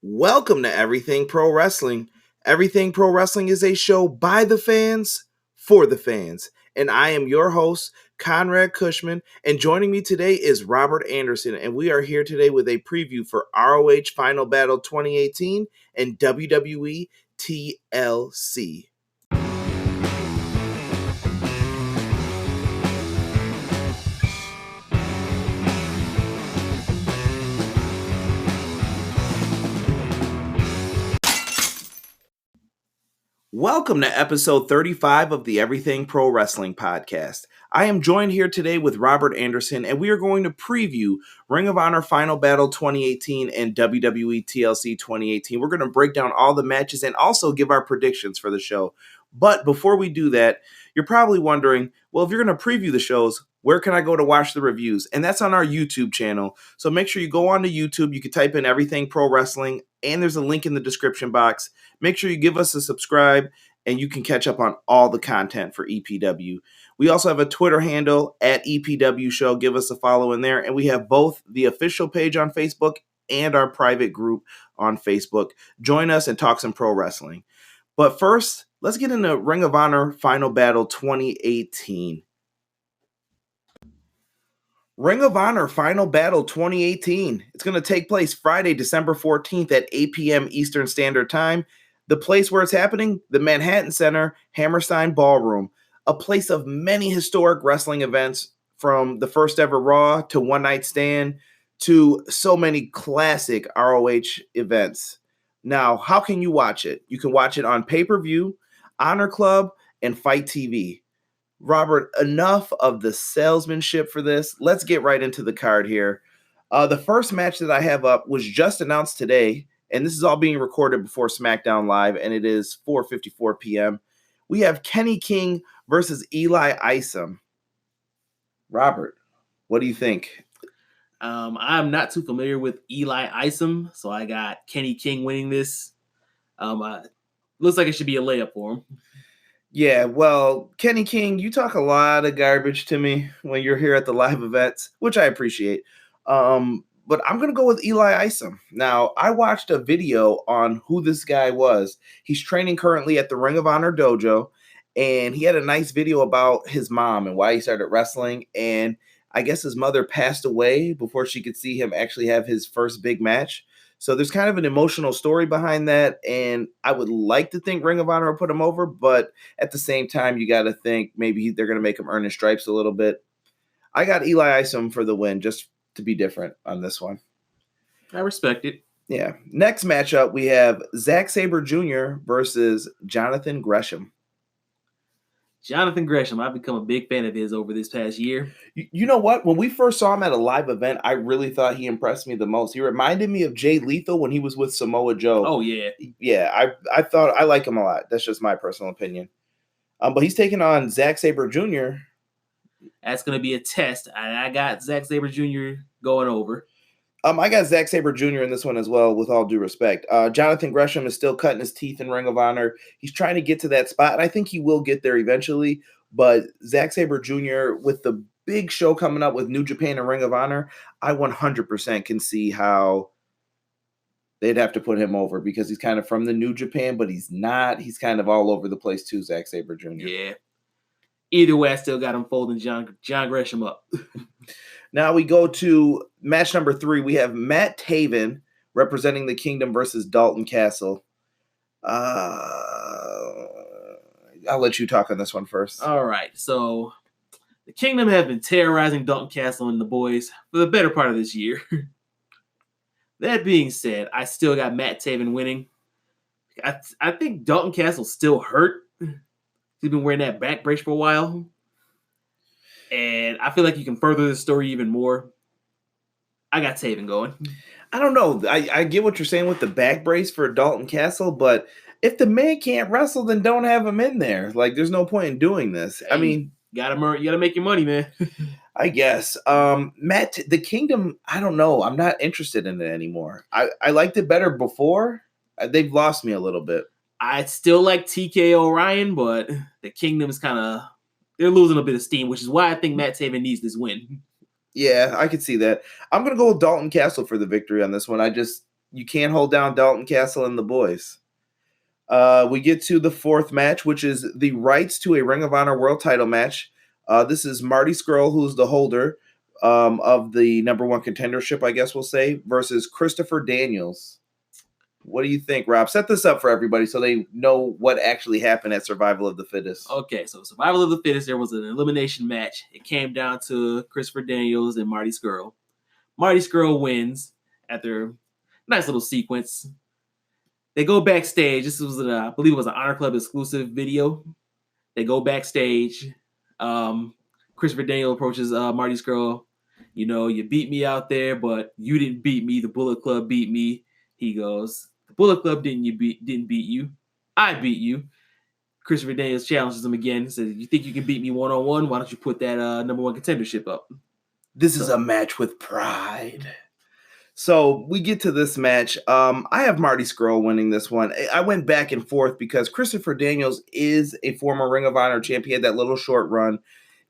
Welcome to Everything Pro Wrestling. Everything Pro Wrestling is a show by the fans, for the fans. And I am your host, Conrad Cushman. And joining me today is Robert Anderson. And we are here today with a preview for ROH Final Battle 2018 and WWE TLC. Welcome to episode 35 of the Everything Pro Wrestling podcast. I am joined here today with Robert Anderson, and we are going to preview Ring of Honor Final Battle 2018 and WWE TLC 2018. We're going to break down all the matches and also give our predictions for the show. But before we do that, you're probably wondering, well, if you're going to preview the shows, where can I go to watch the reviews? And that's on our YouTube channel. So make sure you go on to YouTube. You can type in Everything Pro Wrestling, and there's a link in the description box. Make sure you give us a subscribe, and you can catch up on all the content for EPW. We also have a Twitter handle at EPW Show. Give us a follow in there. And we have both the official page on Facebook and our private group on Facebook. Join us and talk some pro wrestling. But first, let's get into Ring of Honor Final Battle 2018. Ring of Honor Final Battle 2018. It's going to take place Friday, December 14th at 8 p.m. Eastern Standard Time. The place where it's happening, the Manhattan Center Hammerstein Ballroom, a place of many historic wrestling events, from the first ever Raw to One Night Stand to so many classic ROH events. Now, how can you watch it? You can watch it on pay-per-view, Honor Club, and Fight TV. Robert, enough of the salesmanship for this. Let's get right into the card here. The first match that I have up was just announced today, and this is all being recorded before SmackDown Live, and it is 4:54 p.m. We have Kenny King versus Eli Isom. Robert, what do you think? I'm not too familiar with Eli Isom, so I got Kenny King winning this. Looks like it should be a layup for him. Yeah, well, Kenny King, you talk a lot of garbage to me when you're here at the live events, which I appreciate. But I'm going to go with Eli Isom. Now, I watched a video on who this guy was. He's training currently at the Ring of Honor dojo, and he had a nice video about his mom and why he started wrestling. And I guess his mother passed away before she could see him actually have his first big match. So there's kind of an emotional story behind that, and I would like to think Ring of Honor will put him over, but at the same time, you got to think maybe they're going to make him earn his stripes a little bit. I got Eli Isom for the win, just to be different on this one. I respect it. Yeah. Next matchup, we have Zack Sabre Jr. versus Jonathan Gresham. Jonathan Gresham, I've become a big fan of his over this past year. You know what? When we first saw him at a live event, I really thought he impressed me the most. He reminded me of Jay Lethal when he was with Samoa Joe. Oh, yeah. Yeah, I thought I like him a lot. That's just my personal opinion. But he's taking on Zack Sabre Jr. That's going to be a test. I got Zack Sabre Jr. going over. I got Zack Sabre Jr. in this one as well, with all due respect. Jonathan Gresham is still cutting his teeth in Ring of Honor. He's trying to get to that spot, and I think he will get there eventually. But Zack Sabre Jr., with the big show coming up with New Japan and Ring of Honor, I 100% can see how they'd have to put him over, because he's kind of from the New Japan, but he's not. He's kind of all over the place too, Zack Sabre Jr. Yeah. Either way, I still got him folding John Gresham up. Now we go to match number 3. We have Matt Taven representing the Kingdom versus Dalton Castle. I'll let you talk on this one first. All right. So the Kingdom have been terrorizing Dalton Castle and the boys for the better part of this year. That being said, I still got Matt Taven winning. I think Dalton Castle's still hurt. He's been wearing that back brace for a while. And I feel like you can further the story even more. I got Taven going. I don't know. I get what you're saying with the back brace for Dalton Castle, but if the man can't wrestle, then don't have him in there. Like, there's no point in doing this. Hey, I mean, you gotta make your money, man. I guess. The Kingdom, I don't know. I'm not interested in it anymore. I liked it better before. They've lost me a little bit. I still like TK Orion, but the Kingdom is they're losing a bit of steam, which is why I think Matt Taven needs this win. Yeah, I could see that. I'm going to go with Dalton Castle for the victory on this one. You can't hold down Dalton Castle and the boys. We get to the fourth match, which is the rights to a Ring of Honor World Title match. This is Marty Scrull, who's the holder of the number one contendership, I guess we'll say, versus Christopher Daniels. What do you think, Rob? Set this up for everybody so they know what actually happened at Survival of the Fittest. Okay, so Survival of the Fittest, there was an elimination match. It came down to Christopher Daniels and Marty Scrull. Marty Scrull wins after a nice little sequence. They go backstage. This was, I believe it was an Honor Club exclusive video. They go backstage. Christopher Daniels approaches Marty Scrull. You know, you beat me out there, but you didn't beat me. The Bullet Club beat me. He goes, the Bullet Club didn't beat you. I beat you. Christopher Daniels challenges him again. Says, you think you can beat me one-on-one? Why don't you put that number one contendership up? This is a match with pride. So we get to this match. I have Marty Scrull winning this one. I went back and forth because Christopher Daniels is a former Ring of Honor champion. He had that little short run.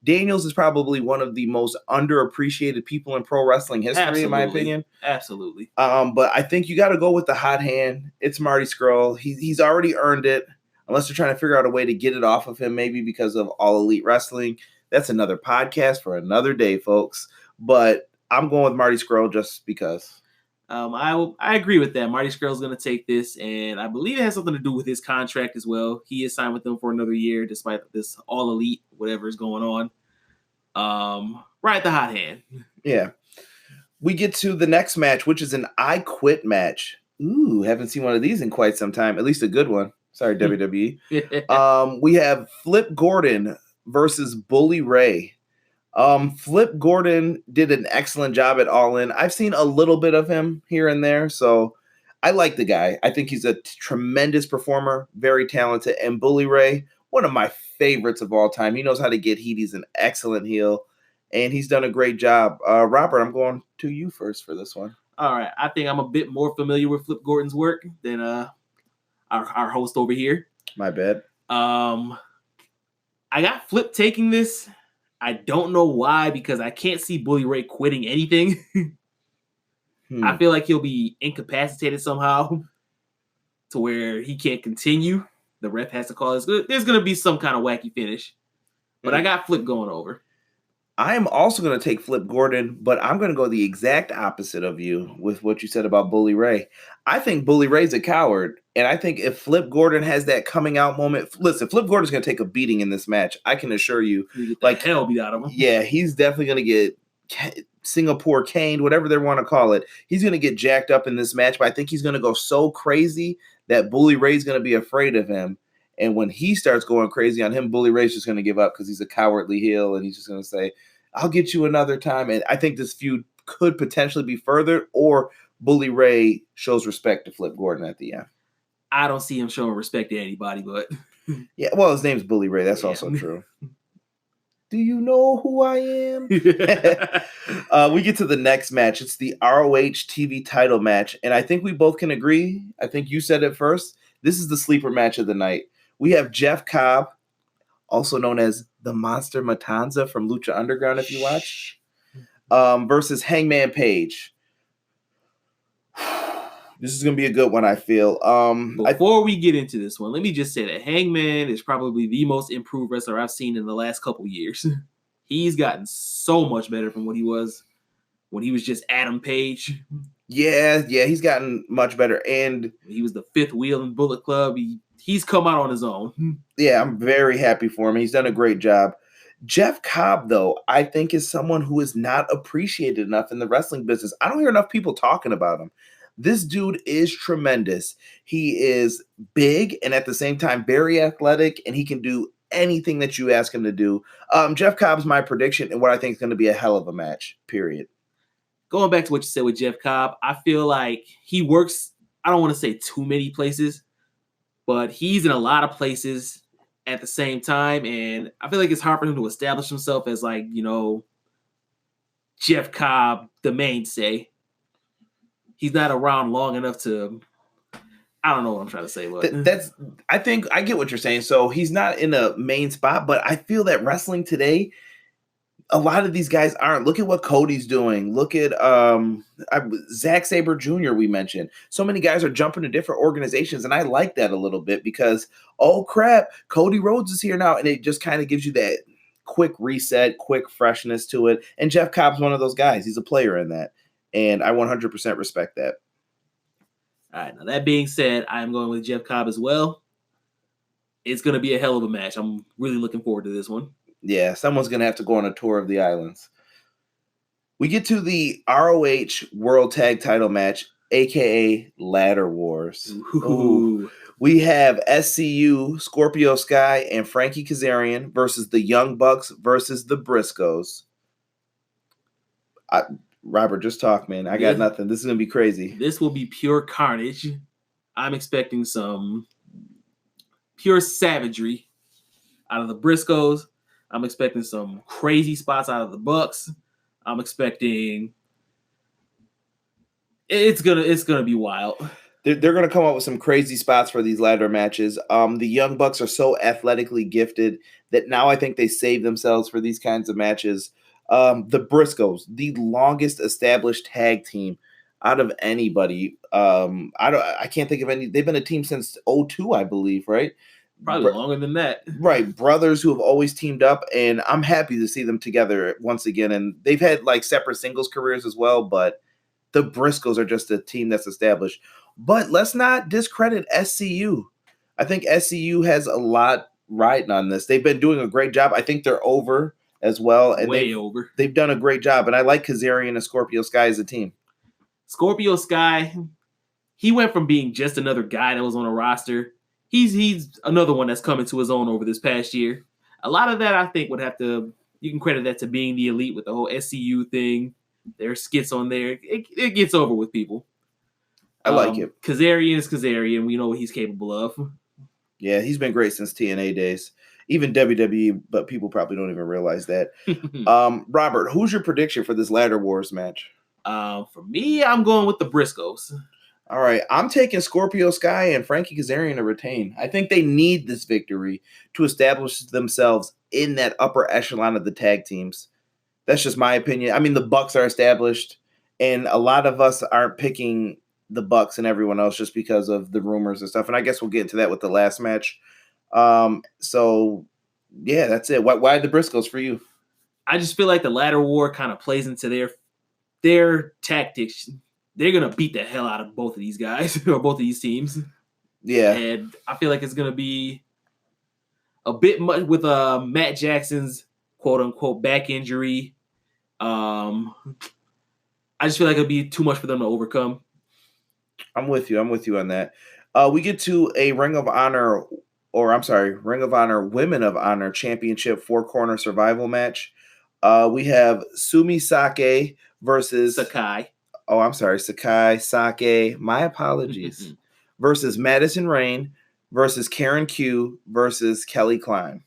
Daniels is probably one of the most underappreciated people in pro wrestling history, in my opinion. Absolutely. But I think you got to go with the hot hand. It's Marty Scrull. He's already earned it, unless they're trying to figure out a way to get it off of him, maybe because of All Elite Wrestling. That's another podcast for another day, folks. But I'm going with Marty Scrull just because. I agree with that. Marty Scrull is going to take this, and I believe it has something to do with his contract as well. He is signed with them for another year, despite this All Elite, whatever is going on. Right, the hot hand. Yeah. We get to the next match, which is an I Quit match. Ooh, haven't seen one of these in quite some time. At least a good one. Sorry, WWE. We have Flip Gordon versus Bully Ray. Flip Gordon did an excellent job at All In. I've seen a little bit of him here and there, so I like the guy. I think he's a tremendous performer, very talented. And Bully Ray, one of my favorites of all time. He knows how to get heat. He's an excellent heel, and he's done a great job. Robert, I'm going to you first for this one. All right. I think I'm a bit more familiar with Flip Gordon's work than our host over here. My bad. I got Flip taking this. I don't know why, because I can't see Bully Ray quitting anything. I feel like he'll be incapacitated somehow to where he can't continue. The ref has to call this. There's going to be some kind of wacky finish. But I got Flip going over. I am also going to take Flip Gordon, but I'm going to go the exact opposite of you with what you said about Bully Ray. I think Bully Ray's a coward, and I think if Flip Gordon has that coming out moment, listen, Flip Gordon's going to take a beating in this match. I can assure you. Like hell beat out of him. Yeah, he's definitely going to get Singapore caned, whatever they want to call it. He's going to get jacked up in this match, but I think he's going to go so crazy that Bully Ray's going to be afraid of him. And when he starts going crazy on him, Bully Ray's just going to give up because he's a cowardly heel, and he's just going to say, I'll get you another time. And I think this feud could potentially be furthered, or Bully Ray shows respect to Flip Gordon at the end. I don't see him showing respect to anybody, but... Yeah, well, his name's Bully Ray. That's also true. Do you know who I am? We get to the next match. It's the ROH TV title match. And I think we both can agree. I think you said it first. This is the sleeper match of the night. We have Jeff Cobb, also known as the Monster Matanza from Lucha Underground, if you watch, versus Hangman Page. This is going to be a good one, I feel. Before we get into this one, let me just say that Hangman is probably the most improved wrestler I've seen in the last couple years. He's gotten so much better from what he was when he was just Adam Page. Yeah, he's gotten much better. And he was the fifth wheel in Bullet Club. He's come out on his own. Yeah, I'm very happy for him. He's done a great job. Jeff Cobb, though, I think is someone who is not appreciated enough in the wrestling business. I don't hear enough people talking about him. This dude is tremendous. He is big and at the same time very athletic, and he can do anything that you ask him to do. Jeff Cobb's my prediction and what I think is going to be a hell of a match, period. Going back to what you said with Jeff Cobb, I feel like he works, I don't want to say too many places, but he's in a lot of places at the same time, and I feel like it's hard for him to establish himself as, like, you know, Jeff Cobb, the mainstay. He's not around long enough to, I don't know what I'm trying to say, but I think I get what you're saying. So he's not in a main spot, but I feel that wrestling today, a lot of these guys aren't. Look at what Cody's doing. Look at Zack Sabre Jr. we mentioned. So many guys are jumping to different organizations, and I like that a little bit because, oh crap, Cody Rhodes is here now, and it just kind of gives you that quick reset, quick freshness to it. And Jeff Cobb's one of those guys. He's a player in that, and I 100% respect that. All right, now that being said, I am going with Jeff Cobb as well. It's going to be a hell of a match. I'm really looking forward to this one. Yeah, someone's going to have to go on a tour of the islands. We get to the ROH World Tag Title match, a.k.a. Ladder Wars. Ooh. We have SCU, Scorpio Sky, and Frankie Kazarian versus the Young Bucks versus the Briscoes. Robert, just talk, man. I got nothing. This is going to be crazy. This will be pure carnage. I'm expecting some pure savagery out of the Briscoes. I'm expecting some crazy spots out of the Bucks. I'm expecting it's gonna be wild. They're gonna come up with some crazy spots for these ladder matches. The Young Bucks are so athletically gifted that now I think they save themselves for these kinds of matches. The Briscoes, the longest established tag team out of anybody. I can't think of any. They've been a team since 2002, I believe, right? Probably longer than that. Right. Brothers who have always teamed up, and I'm happy to see them together once again. And they've had like separate singles careers as well, but the Briscoes are just a team that's established. But let's not discredit SCU. I think SCU has a lot riding on this. They've been doing a great job. I think they're over as well. And way over. They've done a great job. And I like Kazarian and Scorpio Sky as a team. Scorpio Sky, he went from being just another guy that was on a roster. He's another one that's coming to his own over this past year. A lot of that, I think, you can credit that to being the elite with the whole SCU thing. Their skits on there. It gets over with people. I like it. Kazarian is Kazarian. We know what he's capable of. Yeah, he's been great since TNA days. Even WWE, but people probably don't even realize that. Robert, who's your prediction for this Ladder Wars match? For me, I'm going with the Briscoes. All right, I'm taking Scorpio Sky and Frankie Kazarian to retain. I think they need this victory to establish themselves in that upper echelon of the tag teams. That's just my opinion. I mean, the Bucks are established, and a lot of us aren't picking the Bucks and everyone else just because of the rumors and stuff. And I guess we'll get into that with the last match. So, yeah, that's it. Why the Briscoes for you? I just feel like the Ladder War kind of plays into their tactics. They're going to beat the hell out of both of these guys or both of these teams. Yeah. And I feel like it's going to be a bit much with Matt Jackson's quote-unquote back injury. I just feel like it'll be too much for them to overcome. I'm with you on that. We get to a Ring of Honor Women of Honor Championship 4-corner survival match. We have Sumie Sakai versus Sakai. Oh, I'm sorry. Sake. My apologies. Versus Madison Rayne versus Karen Q versus Kelly Klein.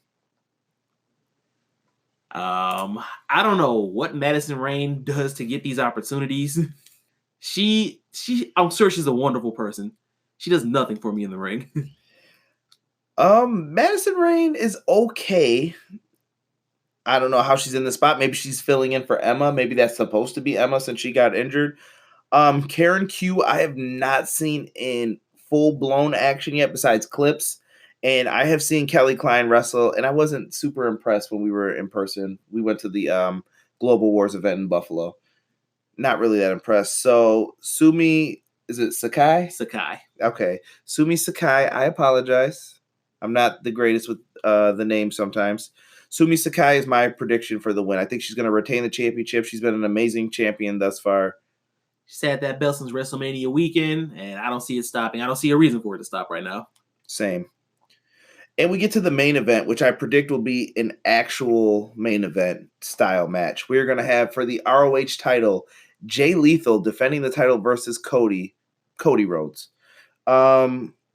I don't know what Madison Rayne does to get these opportunities. I'm sure she's a wonderful person. She does nothing for me in the ring. Madison Rayne is okay. I don't know how she's in the spot. Maybe she's filling in for Emma. Maybe that's supposed to be Emma since she got injured. Karen Q, I have not seen in full-blown action yet besides clips. And I have seen Kelly Klein wrestle, and I wasn't super impressed when we were in person. We went to the Global Wars event in Buffalo. Not really that impressed. So, Sumie, is it Sakai? Sakai. Okay. Sumie Sakai, I apologize. I'm not the greatest with the name sometimes. Sumie Sakai is my prediction for the win. I think she's going to retain the championship. She's been an amazing champion thus far. She's had that belt since WrestleMania weekend, and I don't see it stopping. I don't see a reason for it to stop right now. Same. And we get to the main event, which I predict will be an actual main event style match. We're going to have for the ROH title, Jay Lethal defending the title versus Cody Rhodes.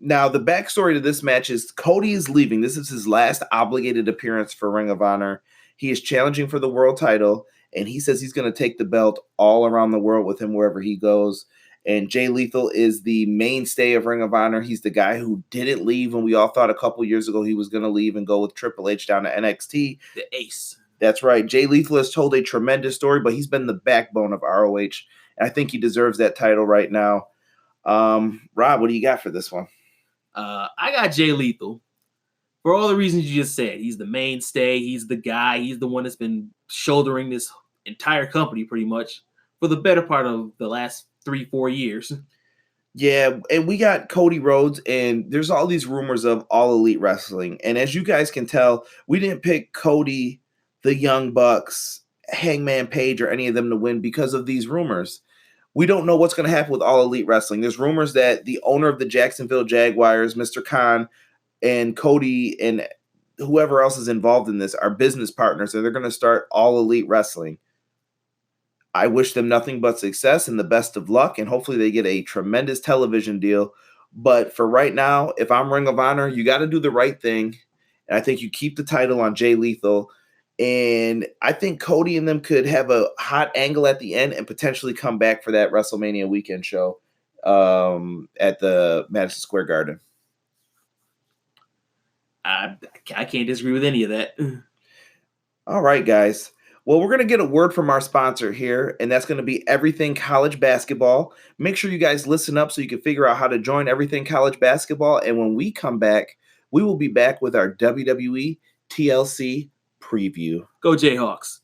Now, the backstory to this match is Cody is leaving. This is his last obligated appearance for Ring of Honor. He is challenging for the world title, and he says he's going to take the belt all around the world with him wherever he goes. And Jay Lethal is the mainstay of Ring of Honor. He's the guy who didn't leave when we all thought a couple years ago he was going to leave and go with Triple H down to NXT. The ace. That's right. Jay Lethal has told a tremendous story, but he's been the backbone of ROH, and I think he deserves that title right now. Rob, what do you got for this one? I got Jay Lethal. For all the reasons you just said. He's the mainstay. He's the guy. He's the one that's been shouldering this entire company pretty much for the better part of the last 3-4 years. Yeah, and we got Cody Rhodes, and there's all these rumors of All Elite Wrestling. And as you guys can tell, we didn't pick Cody, the Young Bucks, Hangman Page, or any of them to win because of these rumors. We don't know what's going to happen with All Elite Wrestling. There's rumors that the owner of the Jacksonville Jaguars, Mr. Khan, and Cody and whoever else is involved in this are business partners, and they're going to start All Elite Wrestling. I wish them nothing but success and the best of luck, and hopefully they get a tremendous television deal. But for right now, if I'm Ring of Honor, you got to do the right thing. And I think you keep the title on Jay Lethal. And I think Cody and them could have a hot angle at the end and potentially come back for that WrestleMania weekend show at the Madison Square Garden. I can't disagree with any of that. All right, guys. Well, we're going to get a word from our sponsor here, and that's going to be Everything College Basketball. Make sure you guys listen up so you can figure out how to join Everything College Basketball. And when we come back, we will be back with our WWE TLC preview. Go Jayhawks.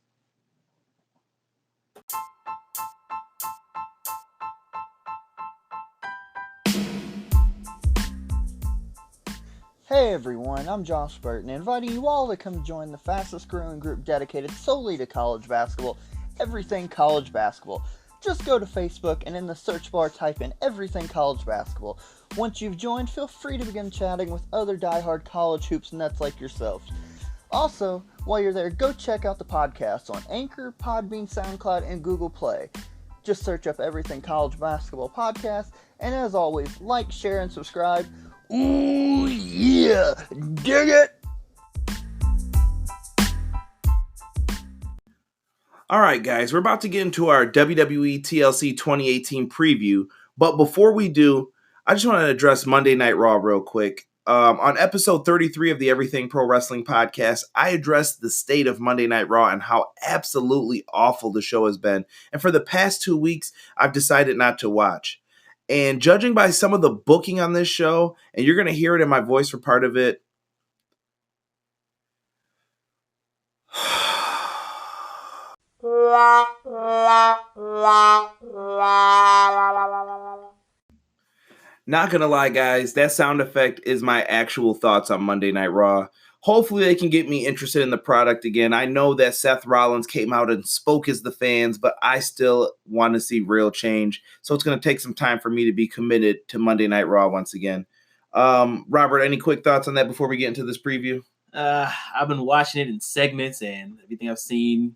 Hey everyone, I'm Josh Burton, inviting you all to come join the fastest growing group dedicated solely to college basketball, Everything College Basketball. Just go to Facebook and in the search bar type in Everything College Basketball. Once you've joined, feel free to begin chatting with other diehard college hoops nuts like yourselves. Also, while you're there, go check out the podcast on Anchor, Podbean, SoundCloud, and Google Play. Just search up Everything College Basketball Podcast, and as always, like, share, and subscribe. Ooh, yeah! Dig it! All right, guys, we're about to get into our WWE TLC 2018 preview. But before we do, I just want to address Monday Night Raw real quick. On episode 33 of the Everything Pro Wrestling podcast, I addressed the state of Monday Night Raw and how absolutely awful the show has been. And for the past 2 weeks, I've decided not to watch. And judging by some of the booking on this show, and you're going to hear it in my voice for part of it, not going to lie, guys, that sound effect is my actual thoughts on Monday Night Raw. Hopefully they can get me interested in the product again. I know that Seth Rollins came out and spoke as the fans, but I still want to see real change. So it's going to take some time for me to be committed to Monday Night Raw once again. Robert, any quick thoughts on that before we get into this preview? I've been watching it in segments and everything I've seen.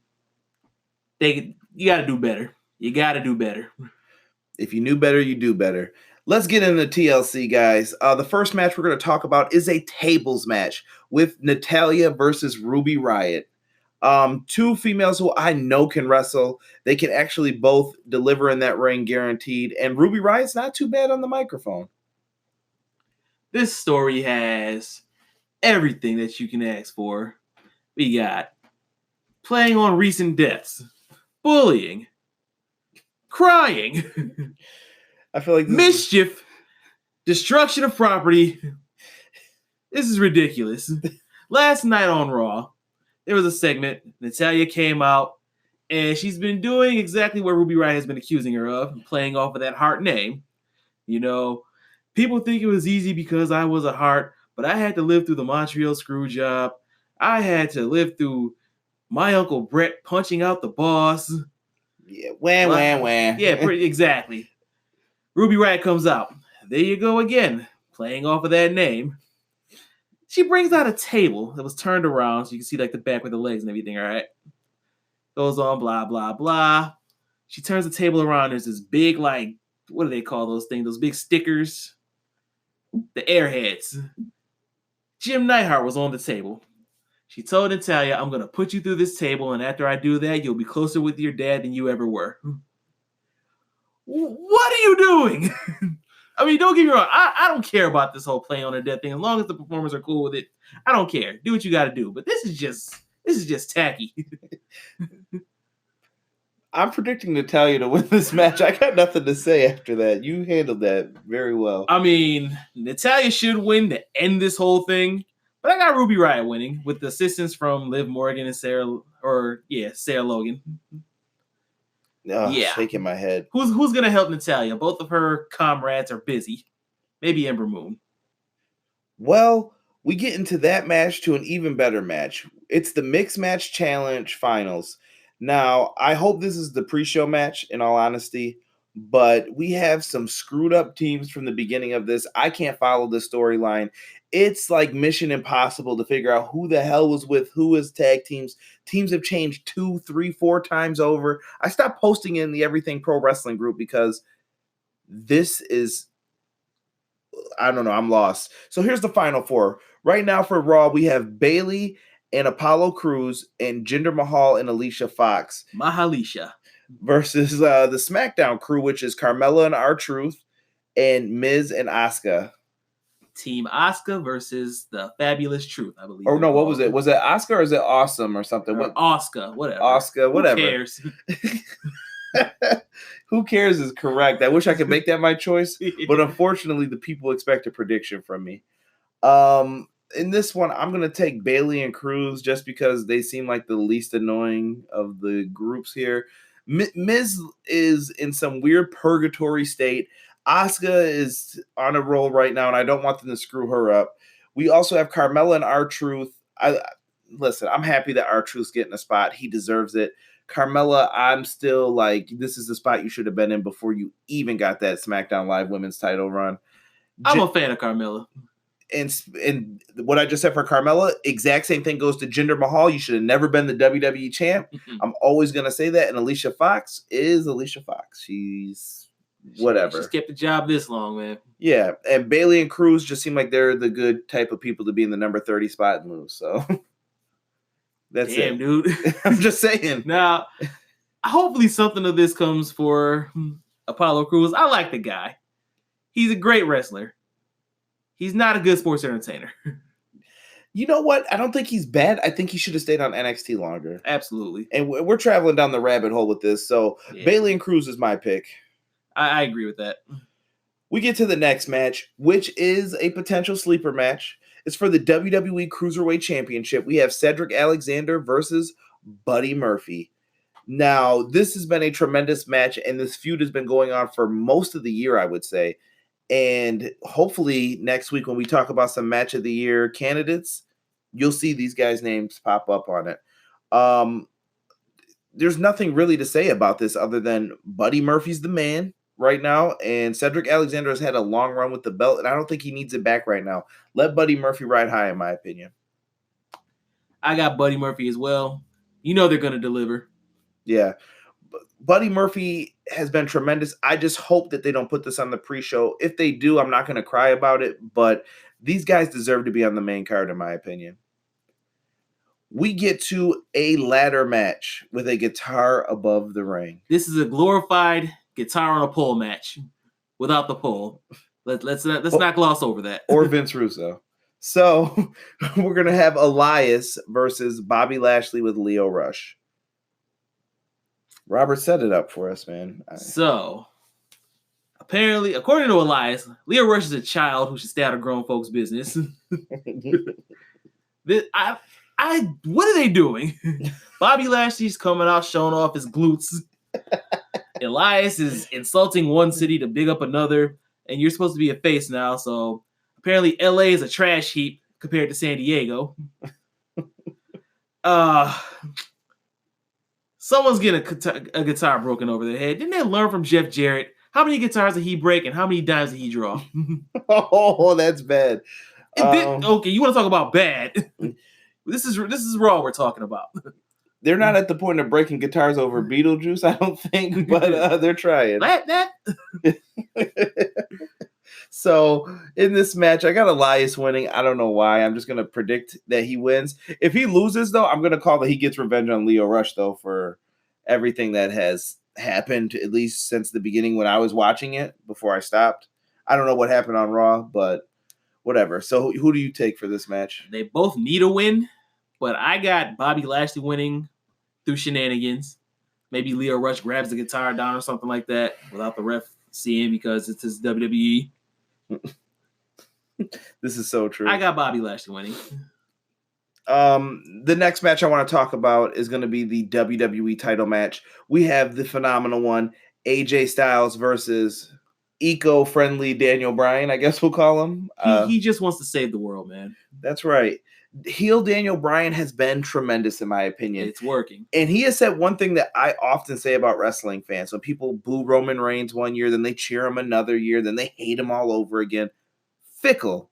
You got to do better. You got to do better. If you knew better, you do better. Let's get into TLC, guys. The first match we're going to talk about is a tables match with Natalya versus Ruby Riott. Two females who I know can wrestle. They can actually both deliver in that ring, guaranteed. And Ruby Riott's not too bad on the microphone. This story has everything that you can ask for. We got playing on recent deaths, bullying, crying, I feel like mischief, destruction of property. This is ridiculous. Last night on Raw, there was a segment. Natalya came out, and she's been doing exactly what Ruby Riott has been accusing her of, playing off of that Hart name. You know, people think it was easy because I was a Hart, but I had to live through the Montreal screw job. I had to live through my Uncle Brett punching out the boss. Yeah, wham. Yeah, exactly. Ruby Riott comes out. There you go again, playing off of that name. She brings out a table that was turned around so you can see like the back with the legs and everything, all right? Goes on, blah, blah, blah. She turns the table around. There's this big, like, what do they call those things? Those big stickers? The airheads. Jim Neidhart was on the table. She told Natalya, I'm going to put you through this table, and after I do that, you'll be closer with your dad than you ever were. What are you doing? I mean, don't get me wrong. I don't care about this whole play on a death thing. As long as the performers are cool with it, I don't care. Do what you got to do. But this is This is just tacky. I'm predicting Natalya to win this match. I got nothing to say after that. You handled that very well. I mean, Natalya should win to end this whole thing, but I got Ruby Riott winning with the assistance from Liv Morgan and Sarah Logan. Shaking my head. Who's gonna help Natalya? Both of her comrades are busy. Maybe Ember Moon. Well, we get into that match to an even better match. It's the Mixed Match Challenge Finals. Now, I hope this is the pre-show match, in all honesty, but we have some screwed up teams from the beginning of this. I can't follow the storyline. It's like Mission Impossible to figure out who the hell was with who is tag teams. Teams have changed 2, 3, 4 times over. I stopped posting in the Everything Pro Wrestling group because this is, I don't know, I'm lost. So here's the final 4. Right now for Raw, we have Bayley and Apollo Crews and Jinder Mahal and Alicia Fox. Mahalisha. Versus the SmackDown crew, which is Carmella and R-Truth and Miz and Asuka. Team Asuka versus the Fabulous Truth, I believe. Oh, no, what was it? Was it Asuka or is it Awesome or something? Asuka, whatever. Asuka, whatever. Who cares? Who cares is correct. I wish I could make that my choice, but unfortunately, the people expect a prediction from me. In this one, I'm going to take Bayley and Cruz just because they seem like the least annoying of the groups here. Miz is in some weird purgatory state. Asuka is on a roll right now, and I don't want them to screw her up. We also have Carmella and R-Truth. Listen, I'm happy that R-Truth's getting a spot. He deserves it. Carmella, I'm still like, this is the spot you should have been in before you even got that SmackDown Live women's title run. I'm a fan of Carmella. And what I just said for Carmella, exact same thing goes to Jinder Mahal. You should have never been the WWE champ. I'm always going to say that. And Alicia Fox is Alicia Fox. She's whatever. She's kept the job this long, man. Yeah. And Bayley and Cruz just seem like they're the good type of people to be in the number 30 spot and lose. So that's Damn, it. dude. I'm just saying. Now, hopefully something of this comes for Apollo Crews. I like the guy. He's a great wrestler. He's not a good sports entertainer. You know what? I don't think he's bad. I think he should have stayed on NXT longer. Absolutely. And we're traveling down the rabbit hole with this. So yeah. Bayley and Cruz is my pick. I agree with that. We get to the next match, which is a potential sleeper match. It's for the WWE Cruiserweight Championship. We have Cedric Alexander versus Buddy Murphy. Now, this has been a tremendous match, and this feud has been going on for most of the year, I would say. And hopefully next week when we talk about some match of the year candidates, you'll see these guys' names pop up on it. There's nothing really to say about this other than Buddy Murphy's the man right now, and Cedric Alexander has had a long run with the belt, and I don't think he needs it back right now. Let Buddy Murphy ride high, in my opinion. I got Buddy Murphy as well. You know they're going to deliver. Yeah. Buddy Murphy has been tremendous. I just hope that they don't put this on the pre-show. If they do, I'm not going to cry about it, but these guys deserve to be on the main card, in my opinion. We get to a ladder match with a guitar above the ring. This is a glorified guitar on a pole match without the pole. Let's not gloss over that. Or Vince Russo. So we're going to have Elias versus Bobby Lashley with Lio Rush. Robert set it up for us, man. So, apparently, according to Elias, Lio Rush is a child who should stay out of grown folks' business. What are they doing? Bobby Lashley's coming out showing off his glutes. Elias is insulting one city to big up another, and you're supposed to be a face now, so apparently LA is a trash heap compared to San Diego. Someone's getting a guitar broken over their head. Didn't they learn from Jeff Jarrett? How many guitars did he break and how many dimes did he draw? Oh, that's bad. Okay, you want to talk about bad? This is Raw we're talking about. They're not at the point of breaking guitars over Beetlejuice, I don't think, but they're trying. So in this match, I got Elias winning. I don't know why. I'm just going to predict that he wins. If he loses, though, I'm going to call that he gets revenge on Lio Rush, though, for everything that has happened, at least since the beginning when I was watching it before I stopped. I don't know what happened on Raw, but whatever. So who do you take for this match? They both need a win. but I got Bobby Lashley winning through shenanigans. Maybe Leo Rush grabs the guitar down or something like that without the ref seeing because it's his WWE. This is so true. I got Bobby Lashley winning. The next match I want to talk about is going to be the WWE title match. We have the phenomenal one, AJ Styles versus eco-friendly Daniel Bryan, I guess we'll call him. He just wants to save the world, man. That's right. Heel Daniel Bryan has been tremendous in my opinion. It's working. And he has said one thing that I often say about wrestling fans. When people boo Roman Reigns one year, then they cheer him another year, then they hate him all over again. Fickle.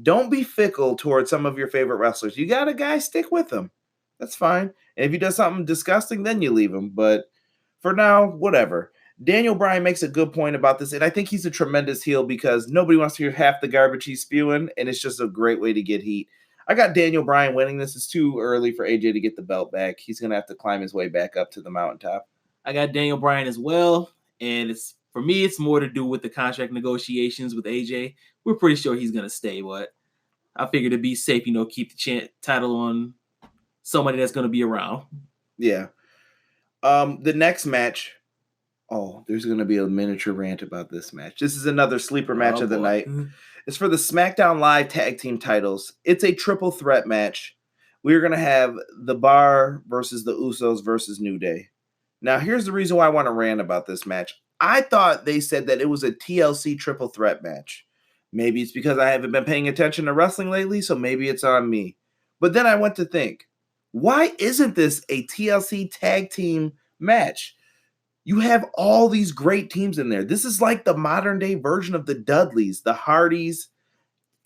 Don't be fickle towards some of your favorite wrestlers. You got a guy, stick with him. That's fine. And if he does something disgusting, then you leave him. But for now, whatever. Daniel Bryan makes a good point about this, and I think he's a tremendous heel because nobody wants to hear half the garbage he's spewing, and it's just a great way to get heat. I got Daniel Bryan winning this. It's too early for AJ to get the belt back. He's going to have to climb his way back up to the mountaintop. I got Daniel Bryan as well, and for me, it's more to do with the contract negotiations with AJ. We're pretty sure he's going to stay, but I figured to be safe, keep the title on somebody that's going to be around. Yeah. The next match, there's going to be a miniature rant about this match. This is another sleeper match of the night. It's for the SmackDown Live Tag Team titles. It's a triple threat match. We're going to have The Bar versus the Usos versus New Day. Now, here's the reason why I want to rant about this match. I thought they said that it was a TLC triple threat match. Maybe it's because I haven't been paying attention to wrestling lately, so maybe it's on me. But then I went to think, why isn't this a TLC tag team match? You have all these great teams in there. This is like the modern day version of the Dudleys, the Hardys,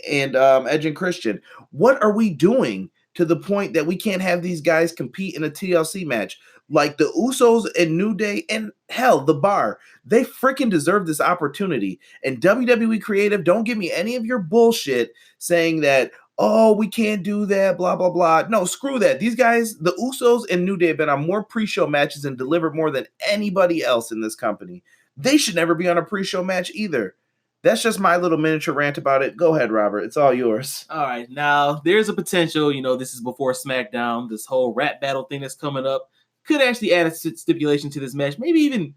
and Edge and Christian. What are we doing to the point that we can't have these guys compete in a TLC match? Like the Usos and New Day and hell, The Bar. They freaking deserve this opportunity. And WWE Creative, don't give me any of your bullshit saying that, we can't do that, blah, blah, blah. No, screw that. These guys, the Usos and New Day have been on more pre-show matches and delivered more than anybody else in this company. They should never be on a pre-show match either. That's just my little miniature rant about it. Go ahead, Robert. It's all yours. All right. Now, there's a potential, this is before SmackDown, this whole rap battle thing that's coming up. Could actually add a stipulation to this match. Maybe even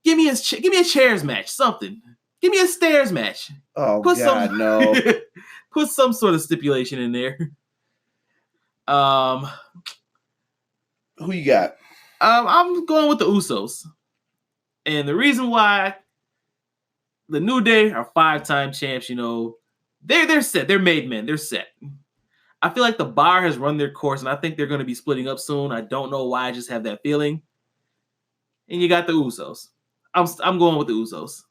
give me a chairs match, something. Give me a stairs match. Oh, God, no. Put some sort of stipulation in there. Who you got? I'm going with the Usos. And the reason why the New Day are 5-time champs, they're set. They're made men. They're set. I feel like the Bar has run their course, and I think they're going to be splitting up soon. I don't know why. I just have that feeling. And you got the Usos. I'm going with the Usos.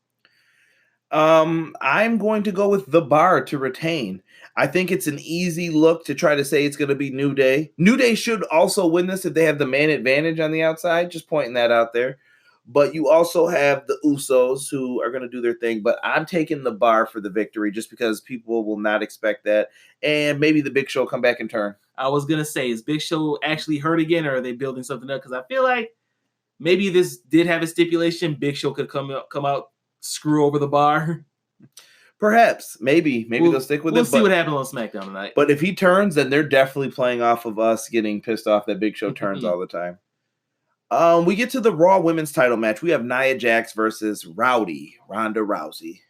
I'm going to go with The Bar to retain. I think it's an easy look to try to say it's going to be New Day. New Day should also win this if they have the man advantage on the outside. Just pointing that out there. But you also have the Usos who are going to do their thing. But I'm taking The Bar for the victory just because people will not expect that. And maybe the Big Show will come back and turn. I was going to say, is Big Show actually hurt again, or are they building something up? Because I feel like maybe this did have a stipulation. Big Show could come out, screw over The Bar. Perhaps. Maybe they'll stick with it. We'll see what happens on SmackDown tonight. But if he turns, then they're definitely playing off of us getting pissed off that Big Show turns all the time. We get to the Raw Women's title match. We have Nia Jax versus Ronda Rousey.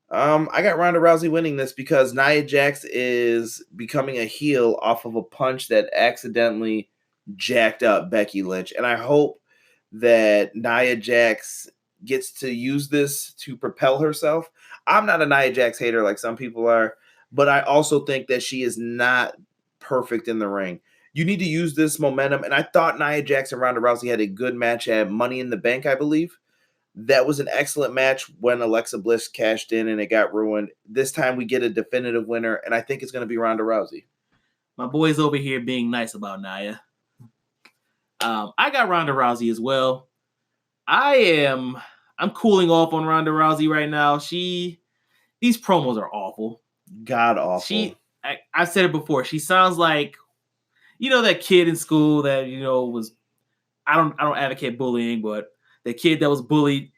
I got Ronda Rousey winning this because Nia Jax is becoming a heel off of a punch that accidentally jacked up Becky Lynch. And I hope that Nia Jax gets to use this to propel herself. I'm not a Nia Jax hater like some people are, but I also think that she is not perfect in the ring. You need to use this momentum. And I thought Nia Jax and Ronda Rousey had a good match at Money in the Bank, I believe. That was an excellent match when Alexa Bliss cashed in and it got ruined. This time we get a definitive winner, and I think it's going to be Ronda Rousey. My boy's over here being nice about Nia. I got Ronda Rousey as well. I'm cooling off on Ronda Rousey right now. These promos are awful. God awful. I've said it before. She sounds like, that kid in school that, was, I don't advocate bullying, but the kid that was bullied,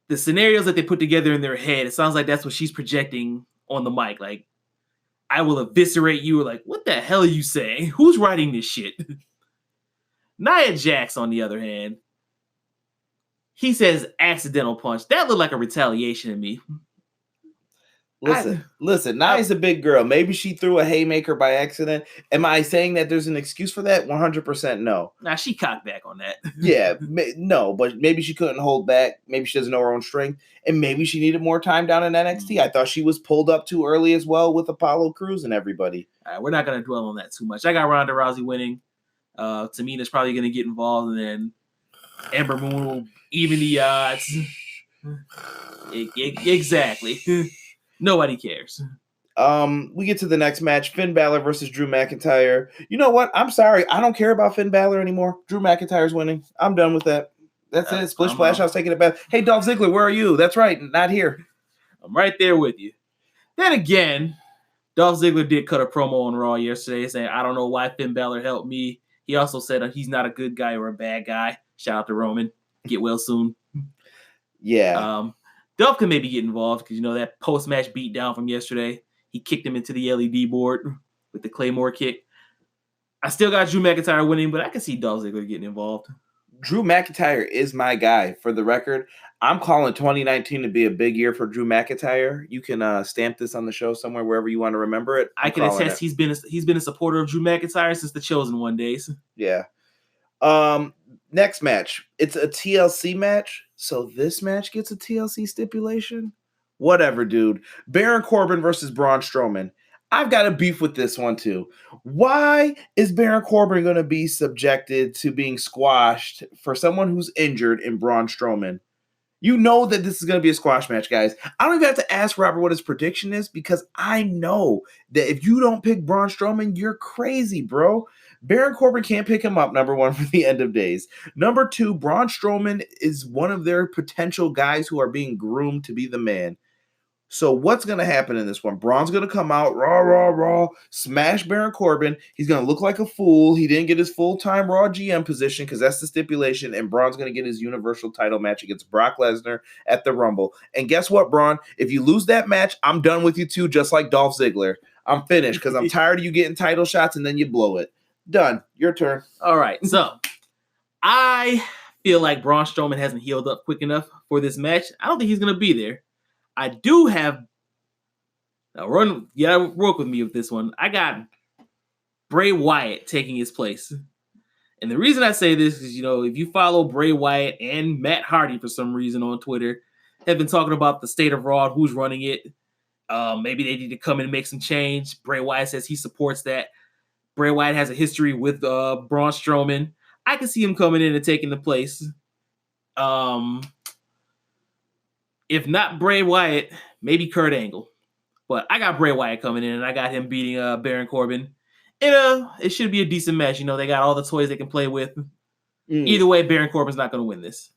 the scenarios that they put together in their head, it sounds like that's what she's projecting on the mic. Like, I will eviscerate you. Like, what the hell are you saying? Who's writing this shit? Nia Jax, on the other hand, he says accidental punch. That looked like a retaliation to me. Listen, Nia's a big girl. Maybe she threw a haymaker by accident. Am I saying that there's an excuse for that? 100% no. Nah, she cocked back on that. Yeah, no, but maybe she couldn't hold back. Maybe she doesn't know her own strength. And maybe she needed more time down in NXT. I thought she was pulled up too early as well with Apollo Crews and everybody. All right, we're not going to dwell on that too much. I got Ronda Rousey winning. Tamina's probably going to get involved, and then Ember Moon will even the odds. Exactly. Nobody cares. We get to the next match, Finn Balor versus Drew McIntyre. You know what? I'm sorry. I don't care about Finn Balor anymore. Drew McIntyre's winning. I'm done with that. That's it. Splish Splash. I was taking it back. Hey, Dolph Ziggler, where are you? That's right. Not here. I'm right there with you. Then again, Dolph Ziggler did cut a promo on Raw yesterday saying, I don't know why Finn Balor helped me. He also said he's not a good guy or a bad guy. Shout out to Roman. Get well soon. Yeah. Dolph can maybe get involved because, that post-match beatdown from yesterday, he kicked him into the LED board with the Claymore kick. I still got Drew McIntyre winning, but I can see Dolph Ziggler getting involved. Drew McIntyre is my guy. For the record, I'm calling 2019 to be a big year for Drew McIntyre. You can stamp this on the show somewhere, wherever you want to remember it. I can attest he's been a supporter of Drew McIntyre since the Chosen One days. Yeah. Next match. It's a TLC match. So this match gets a TLC stipulation? Whatever, dude. Baron Corbin versus Braun Strowman. I've got a beef with this one, too. Why is Baron Corbin going to be subjected to being squashed for someone who's injured in Braun Strowman? You know that this is going to be a squash match, guys. I don't even have to ask Robert what his prediction is because I know that if you don't pick Braun Strowman, you're crazy, bro. Baron Corbin can't pick him up, number one, for the end of days. Number two, Braun Strowman is one of their potential guys who are being groomed to be the man. So what's going to happen in this one? Braun's going to come out, raw, smash Baron Corbin. He's going to look like a fool. He didn't get his full-time Raw GM position because that's the stipulation, and Braun's going to get his Universal title match against Brock Lesnar at the Rumble. And guess what, Braun? If you lose that match, I'm done with you too, just like Dolph Ziggler. I'm finished because I'm tired of you getting title shots and then you blow it. Done. Your turn. All right. So I feel like Braun Strowman hasn't healed up quick enough for this match. I don't think he's going to be there. I do have work with me with this one. I got Bray Wyatt taking his place. And the reason I say this is, if you follow Bray Wyatt and Matt Hardy for some reason on Twitter, have been talking about the state of Raw, who's running it. Maybe they need to come in and make some change. Bray Wyatt says he supports that. Bray Wyatt has a history with Braun Strowman. I can see him coming in and taking the place. If not Bray Wyatt, maybe Kurt Angle. But I got Bray Wyatt coming in, and I got him beating Baron Corbin. And it should be a decent match. They got all the toys they can play with. Either way, Baron Corbin's not going to win this.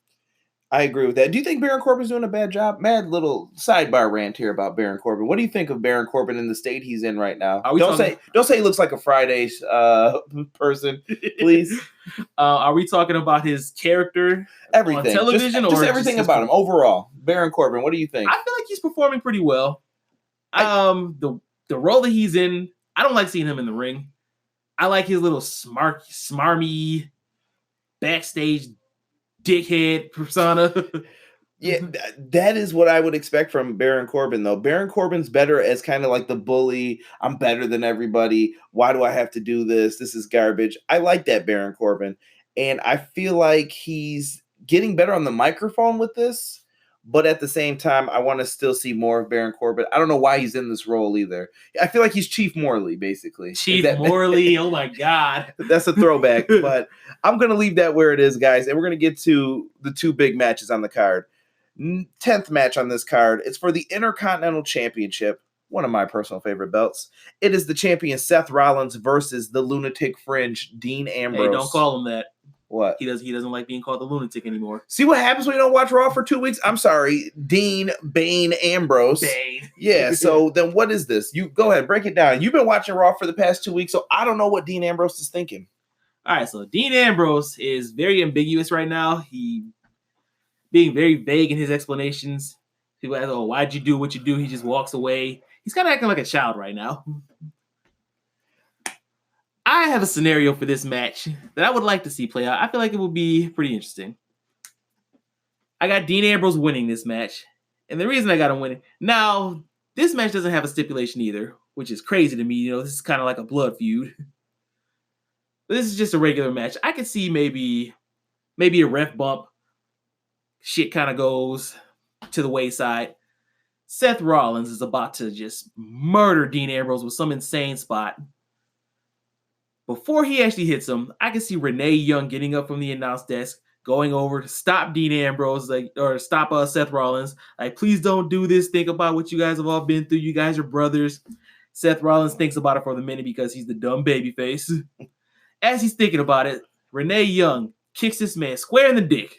I agree with that. Do you think Baron Corbin's doing a bad job? Mad little sidebar rant here about Baron Corbin. What do you think of Baron Corbin in the state he's in right now? Don't say he looks like a Fridays person, please. Are we talking about his character, everything, on television, just everything about him overall? Baron Corbin, what do you think? I feel like he's performing pretty well. The role that he's in, I don't like seeing him in the ring. I like his little smarmy backstage dickhead persona. Yeah, that is what I would expect from Baron Corbin, though. Baron Corbin's better as kind of like the bully. I'm better than everybody. Why do I have to do this? This is garbage. I like that Baron Corbin. And I feel like he's getting better on the microphone with this. But at the same time, I want to still see more of Baron Corbin. I don't know why he's in this role either. I feel like he's Chief Morley, basically. Chief Morley, oh my God. That's a throwback. But I'm going to leave that where it is, guys. And we're going to get to the two big matches on the card. 10th match on this card. It's for the Intercontinental Championship, one of my personal favorite belts. It is the champion Seth Rollins versus the Lunatic Fringe, Dean Ambrose. Hey, don't call him that. What? He doesn't like being called the lunatic anymore. See what happens when you don't watch Raw for 2 weeks? I'm sorry. Dean Bane Ambrose. Bane. Yeah, so then what is this? You go ahead, break it down. You've been watching Raw for the past 2 weeks, so I don't know what Dean Ambrose is thinking. All right, so Dean Ambrose is very ambiguous right now. He being very vague in his explanations. People ask, "Oh, why'd you do what you do?" He just walks away. He's kind of acting like a child right now. I have a scenario for this match that I would like to see play out. I feel like it would be pretty interesting. I got Dean Ambrose winning this match. And the reason I got him winning... Now, this match doesn't have a stipulation either, which is crazy to me. You know, this is kind of like a blood feud. But this is just a regular match. I could see maybe a ref bump. Shit kind of goes to the wayside. Seth Rollins is about to just murder Dean Ambrose with some insane spot. Before he actually hits him, I can see Renee Young getting up from the announce desk, going over to stop Dean Ambrose, or stop Seth Rollins. Like, please don't do this. Think about what you guys have all been through. You guys are brothers. Seth Rollins thinks about it for the minute because he's the dumb babyface. As he's thinking about it, Renee Young kicks this man square in the dick,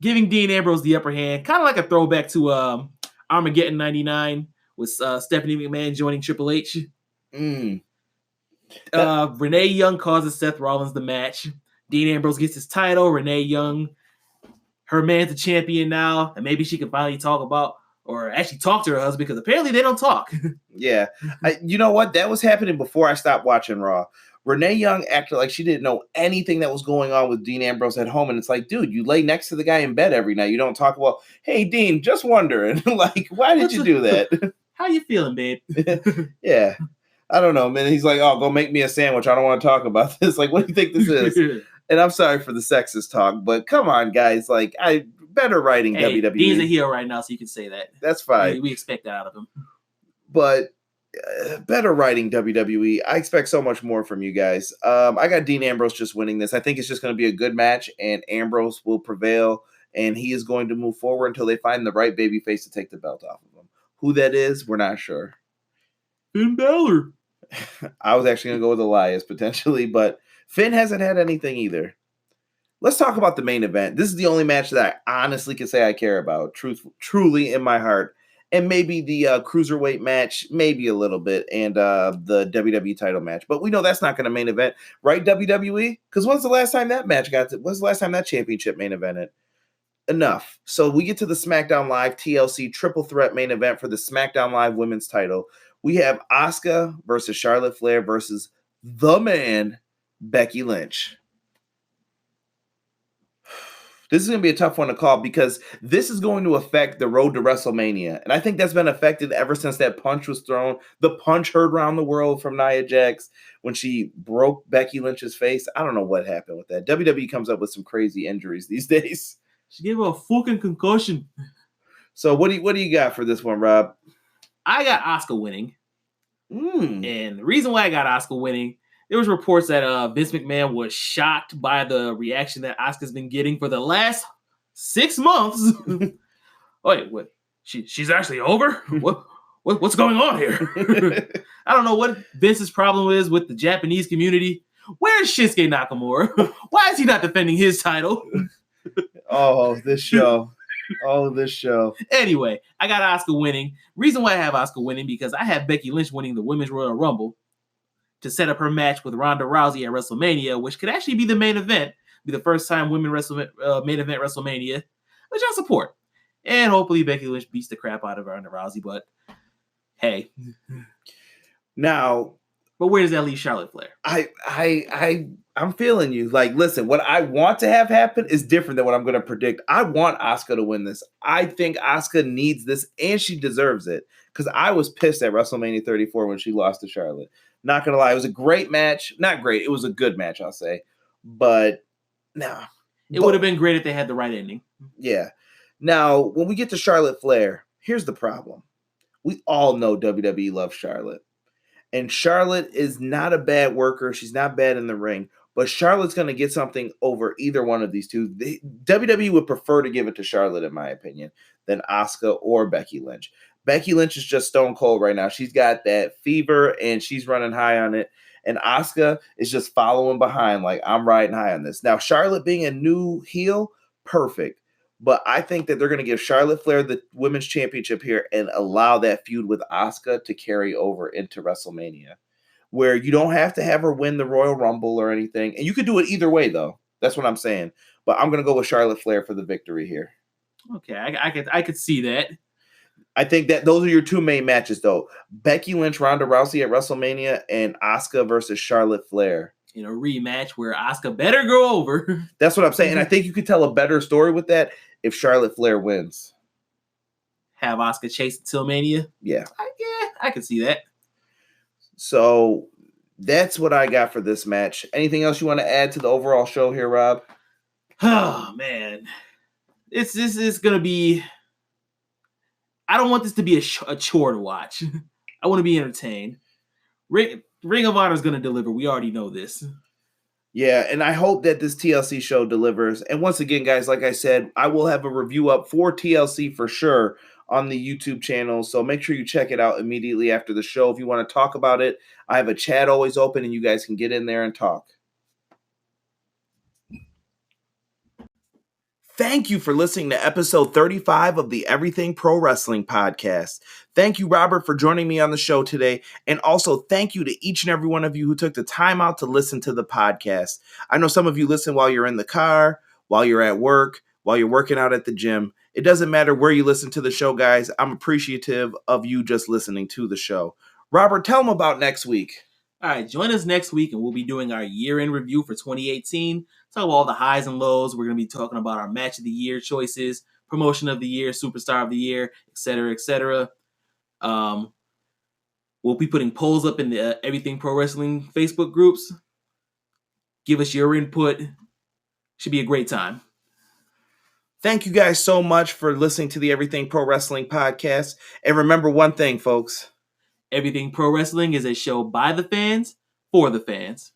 giving Dean Ambrose the upper hand. Kind of like a throwback to Armageddon 99 with Stephanie McMahon joining Triple H. Renee Young causes Seth Rollins the match. Dean Ambrose gets his title. Renee Young, her man's the champion now, and maybe she can finally talk about, or actually talk to her husband, because apparently they don't talk. Yeah. You know what? That was happening before I stopped watching Raw. Renee Young acted like she didn't know anything that was going on with Dean Ambrose at home. And it's like, dude, you lay next to the guy in bed every night. You don't talk about, hey, Dean, just wondering. Like, why did you do that? How you feeling, babe? Yeah. I don't know, man. He's like, oh, go make me a sandwich. I don't want to talk about this. Like, what do you think this is? And I'm sorry for the sexist talk, but come on, guys. Like, better writing WWE. Dean's a heel right now, so you can say that. That's fine. We expect that out of him. But better writing WWE. I expect so much more from you guys. I got Dean Ambrose just winning this. I think it's just going to be a good match, and Ambrose will prevail, and he is going to move forward until they find the right babyface to take the belt off of him. Who that is, we're not sure. Finn Balor. I was actually going to go with Elias potentially, but Finn hasn't had anything either. Let's talk about the main event. This is the only match that I honestly can say I care about, truly in my heart. And maybe the Cruiserweight match, maybe a little bit, and the WWE title match. But we know that's not going to main event, right, WWE? Because when's the last time that match when's the last time that championship main evented? Enough. So we get to the SmackDown Live TLC triple threat main event for the SmackDown Live women's title. We have Asuka versus Charlotte Flair versus the man, Becky Lynch. This is going to be a tough one to call because this is going to affect the road to WrestleMania. And I think that's been affected ever since that punch was thrown. The punch heard around the world from Nia Jax when she broke Becky Lynch's face. I don't know what happened with that. WWE comes up with some crazy injuries these days. She gave her a fucking concussion. So what do you got for this one, Rob? I got Asuka winning. And the reason why I got Asuka winning, there was reports that Vince McMahon was shocked by the reaction that Asuka's been getting for the last 6 months. Wait, what? She's actually over? What's going on here? I don't know what Vince's problem is with the Japanese community. Where's Shinsuke Nakamura? Why is he not defending his title? Oh, this show. Anyway, I got Asuka winning. Reason why I have Asuka winning, because I have Becky Lynch winning the Women's Royal Rumble to set up her match with Ronda Rousey at WrestleMania, which could actually be the main event, be the first time women main event WrestleMania, which I support. And hopefully Becky Lynch beats the crap out of Ronda Rousey, but hey. Now, but where does that leave Charlotte Flair? I'm feeling you. Like, listen, what I want to have happen is different than what I'm going to predict. I want Asuka to win this. I think Asuka needs this, and she deserves it. Because I was pissed at WrestleMania 34 when she lost to Charlotte. Not going to lie. It was a great match. Not great. It was a good match, I'll say. But, nah. It would have been great if they had the right ending. Yeah. Now, when we get to Charlotte Flair, here's the problem. We all know WWE loves Charlotte. And Charlotte is not a bad worker. She's not bad in the ring. But Charlotte's going to get something over either one of these two. WWE would prefer to give it to Charlotte, in my opinion, than Asuka or Becky Lynch. Becky Lynch is just stone cold right now. She's got that fever, and she's running high on it. And Asuka is just following behind, like, I'm riding high on this. Now, Charlotte being a new heel, perfect. But I think that they're going to give Charlotte Flair the Women's Championship here and allow that feud with Asuka to carry over into WrestleMania, where you don't have to have her win the Royal Rumble or anything. And you could do it either way, though. That's what I'm saying. But I'm going to go with Charlotte Flair for the victory here. Okay, I could see that. I think that those are your two main matches, though. Becky Lynch, Ronda Rousey at WrestleMania, and Asuka versus Charlotte Flair. In a rematch where Asuka better go over. That's what I'm saying. And I think you could tell a better story with that if Charlotte Flair wins. Have Asuka chase until Mania? Yeah. I can see that. So that's what I got for this match. Anything else you want to add to the overall show here, Rob? Oh, man. This is going to be... I don't want this to be a chore to watch. I want to be entertained. Ring of Honor is going to deliver. We already know this. Yeah, and I hope that this TLC show delivers. And once again, guys, like I said, I will have a review up for TLC for sure on the YouTube channel. So make sure you check it out immediately after the show. If you want to talk about it, I have a chat always open and you guys can get in there and talk. Thank you for listening to episode 35 of the Everything Pro Wrestling podcast. Thank you, Robert, for joining me on the show today. And also thank you to each and every one of you who took the time out to listen to the podcast. I know some of you listen while you're in the car, while you're at work, while you're working out at the gym. It doesn't matter where you listen to the show, guys. I'm appreciative of you just listening to the show. Robert, tell them about next week. All right, join us next week, and we'll be doing our year-end review for 2018. Talk about all the highs and lows. We're going to be talking about our match of the year choices, promotion of the year, superstar of the year, etc., etc. We'll be putting polls up in the Everything Pro Wrestling Facebook groups. Give us your input. Should be a great time. Thank you guys so much for listening to the Everything Pro Wrestling podcast. And remember one thing, folks. Everything Pro Wrestling is a show by the fans, for the fans.